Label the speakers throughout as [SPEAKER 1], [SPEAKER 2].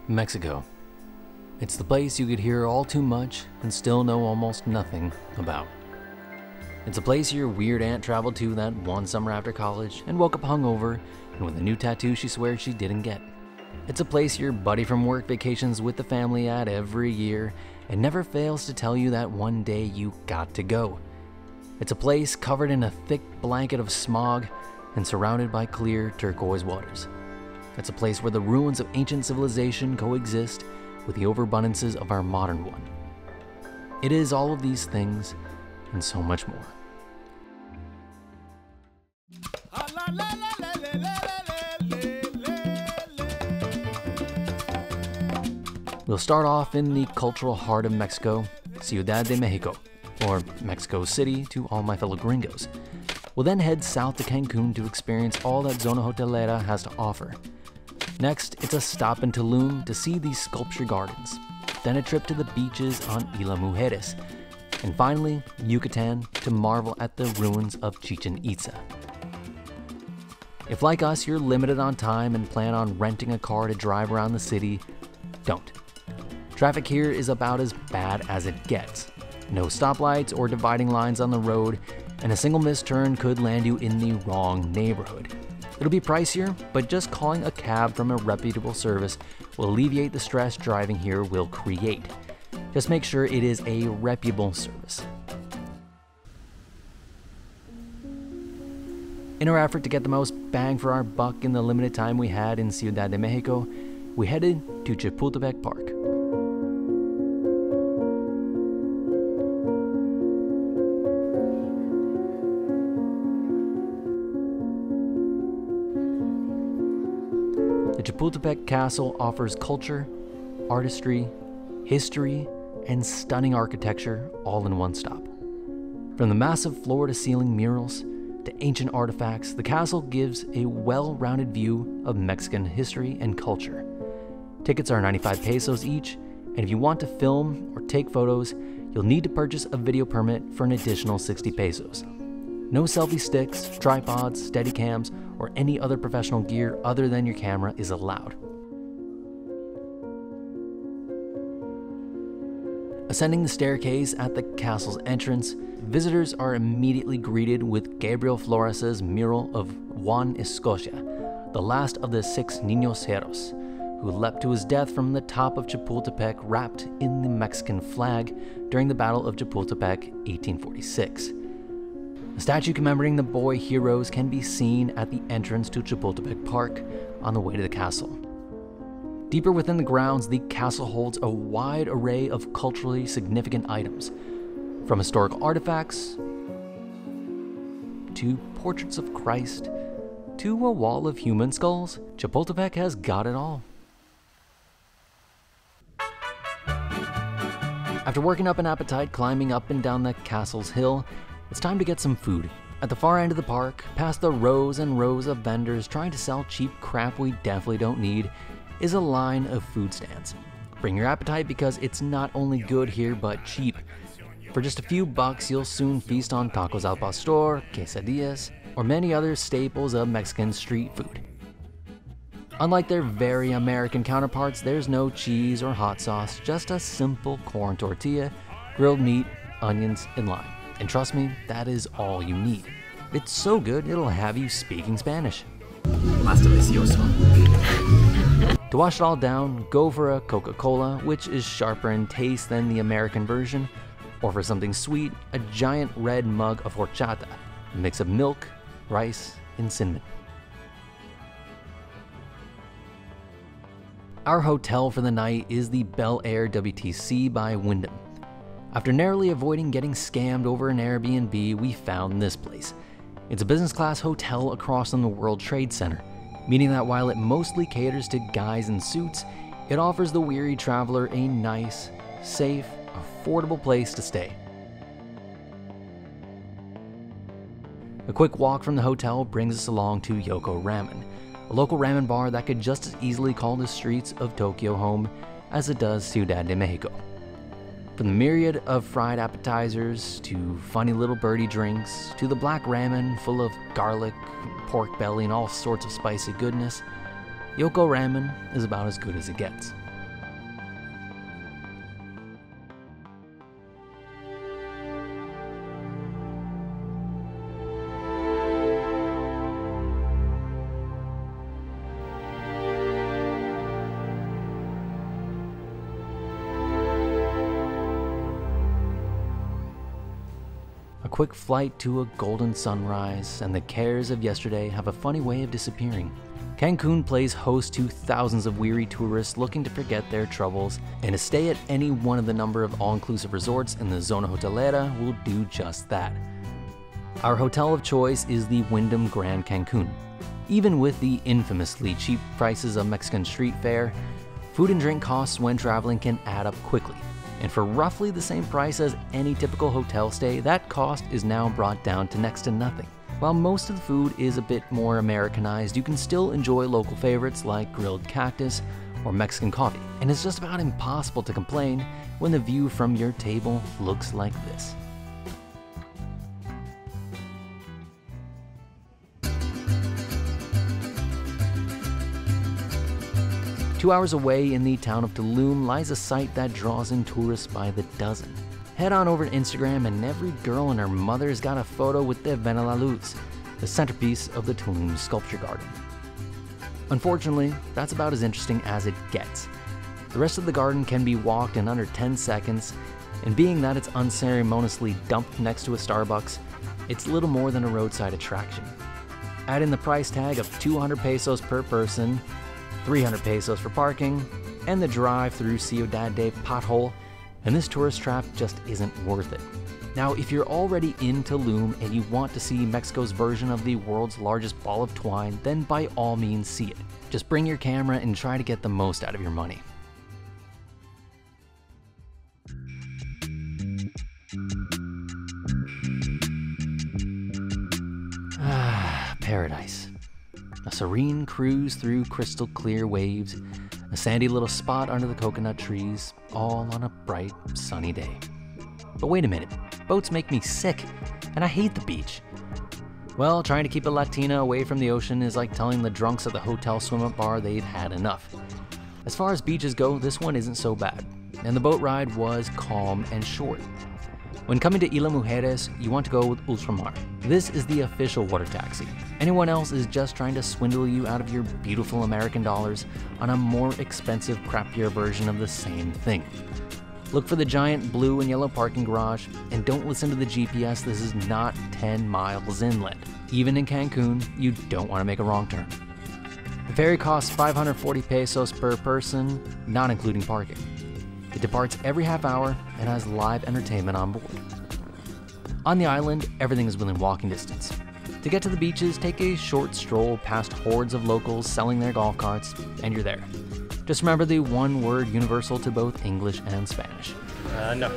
[SPEAKER 1] Mexico. It's the place you could hear all too much and still know almost nothing about. It's a place your weird aunt traveled to that one summer after college and woke up hungover and with a new tattoo she swears she didn't get. It's a place your buddy from work vacations with the family at every year and never fails to tell you that one day you got to go. It's a place covered in a thick blanket of smog and surrounded by clear turquoise waters. It's a place where the ruins of ancient civilization coexist with the overabundances of our modern one. It is all of these things and so much more. We'll start off in the cultural heart of Mexico, Ciudad de Mexico, or Mexico City to all my fellow gringos. We'll then head south to Cancun to experience all that Zona Hotelera has to offer. Next, it's a stop in Tulum to see these sculpture gardens, then a trip to the beaches on Isla Mujeres, and finally, Yucatan to marvel at the ruins of Chichen Itza. If like us, you're limited on time and plan on renting a car to drive around the city, don't. Traffic here is about as bad as it gets. No stoplights or dividing lines on the road, and a single missed turn could land you in the wrong neighborhood. It'll be pricier, but just calling a cab from a reputable service will alleviate the stress driving here will create. Just make sure it is a reputable service. In our effort to get the most bang for our buck in the limited time we had in Ciudad de Mexico, we headed to Chapultepec Park. The Chapultepec Castle offers culture, artistry, history, and stunning architecture all in one stop. From the massive floor-to-ceiling murals to ancient artifacts, the castle gives a well-rounded view of Mexican history and culture. Tickets are 95 pesos each, and if you want to film or take photos, you'll need to purchase a video permit for an additional 60 pesos. No selfie sticks, tripods, Steadicams, or any other professional gear other than your camera is allowed. Ascending the staircase at the castle's entrance, visitors are immediately greeted with Gabriel Flores' mural of Juan Escocia, the last of the 6 Niños Heros, who leapt to his death from the top of Chapultepec wrapped in the Mexican flag during the Battle of Chapultepec, 1846. A statue commemorating the boy heroes can be seen at the entrance to Chapultepec Park on the way to the castle. Deeper within the grounds, the castle holds a wide array of culturally significant items, from historical artifacts to portraits of Christ to a wall of human skulls. Chapultepec has got it all. After working up an appetite climbing up and down the castle's hill, it's time to get some food. At the far end of the park, past the rows and rows of vendors trying to sell cheap crap we definitely don't need, is a line of food stands. Bring your appetite because it's not only good here but cheap. For just a few bucks, you'll soon feast on tacos al pastor, quesadillas, or many other staples of Mexican street food. Unlike their very American counterparts, there's no cheese or hot sauce, just a simple corn tortilla, grilled meat, onions, and lime. And trust me, that is all you need. It's so good, it'll have you speaking Spanish.
[SPEAKER 2] Más delicioso.
[SPEAKER 1] To wash it all down, go for a Coca-Cola, which is sharper in taste than the American version, or for something sweet, a giant red mug of horchata, a mix of milk, rice, and cinnamon. Our hotel for the night is the Bel Air WTC by Wyndham. After narrowly avoiding getting scammed over an Airbnb, we found this place. It's a business class hotel across from the World Trade Center, meaning that while it mostly caters to guys in suits, it offers the weary traveler a nice, safe, affordable place to stay. A quick walk from the hotel brings us along to Yoko Ramen, a local ramen bar that could just as easily call the streets of Tokyo home as it does Ciudad de Mexico. From the myriad of fried appetizers, to funny little birdie drinks, to the black ramen full of garlic, pork belly, and all sorts of spicy goodness, Yoko Ramen is about as good as it gets. quick flight to a golden sunrise, and the cares of yesterday have a funny way of disappearing. Cancun plays host to thousands of weary tourists looking to forget their troubles, and a stay at any one of the number of all-inclusive resorts in the Zona Hotelera will do just that. Our hotel of choice is the Wyndham Grand Cancun. Even with the infamously cheap prices of Mexican street fare, food and drink costs when traveling can add up quickly. And for roughly the same price as any typical hotel stay, that cost is now brought down to next to nothing. While most of the food is a bit more Americanized, you can still enjoy local favorites like grilled cactus or Mexican coffee, and it's just about impossible to complain when the view from your table looks like this. Two hours away in the town of Tulum lies a site that draws in tourists by the dozen. Head on over to Instagram and every girl and her mother's got a photo with the Ven a la Luz, the centerpiece of the Tulum sculpture garden. Unfortunately, that's about as interesting as it gets. The rest of the garden can be walked in under 10 seconds, and being that it's unceremoniously dumped next to a Starbucks, it's little more than a roadside attraction. Add in the price tag of 200 pesos per person, 300 pesos for parking, and the drive through Ciudad de pothole, and this tourist trap just isn't worth it. Now, if you're already in Tulum and you want to see Mexico's version of the world's largest ball of twine, then by all means see it. Just bring your camera and try to get the most out of your money. Paradise. A serene cruise through crystal clear waves, a sandy little spot under the coconut trees, all on a bright, sunny day. But wait a minute, boats make me sick, and I hate the beach. Well, trying to keep a Latina away from the ocean is like telling the drunks at the hotel swim-up bar they've had enough. As far as beaches go, this one isn't so bad, and the boat ride was calm and short. When coming to Isla Mujeres, you want to go with Ultramar. This is the official water taxi. Anyone else is just trying to swindle you out of your beautiful American dollars on a more expensive, crappier version of the same thing. Look for the giant blue and yellow parking garage, and don't listen to the GPS, this is not 10 miles inland. Even in Cancun, you don't want to make a wrong turn. The ferry costs 540 pesos per person, not including parking. It departs every half hour and has live entertainment on board. On the island, everything is within walking distance. To get to the beaches, take a short stroll past hordes of locals selling their golf carts, and you're there. Just remember the one word universal to both English and Spanish.
[SPEAKER 3] No.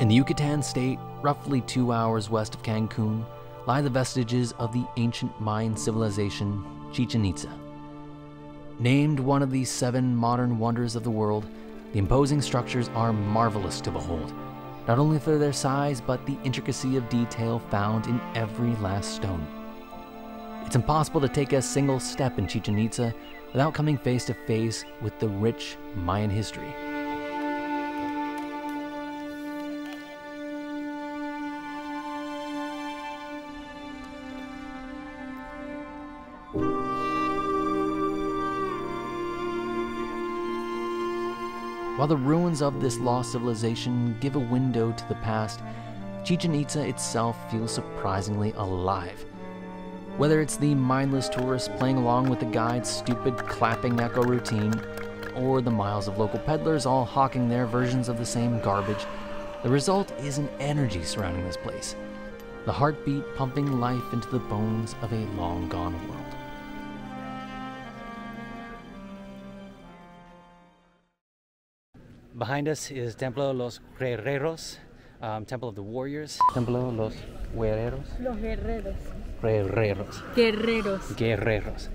[SPEAKER 1] In the Yucatan state, roughly 2 hours west of Cancun, lie the vestiges of the ancient Mayan civilization, Chichen Itza. Named one of the 7 modern wonders of the world, the imposing structures are marvelous to behold, not only for their size, but the intricacy of detail found in every last stone. It's impossible to take a single step in Chichen Itza without coming face to face with the rich Mayan history. While the ruins of this lost civilization give a window to the past, Chichen Itza itself feels surprisingly alive. Whether it's the mindless tourists playing along with the guide's stupid clapping echo routine, or the miles of local peddlers all hawking their versions of the same garbage, the result is an energy surrounding this place, the heartbeat pumping life into the bones of a long-gone world.
[SPEAKER 3] Behind us is Templo Los Guerreros, Temple of the Warriors. Templo Los Guerreros.
[SPEAKER 4] Los guerreros.
[SPEAKER 3] Guerreros.
[SPEAKER 4] Guerreros.
[SPEAKER 3] Guerreros.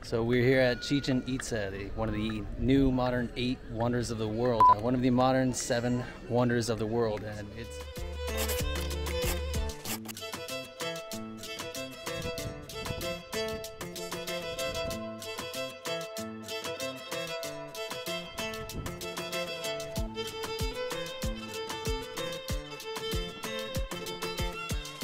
[SPEAKER 3] So we're here at Chichen Itza, one of the new modern 8 wonders of the world, one of the modern 7 wonders of the world, and it's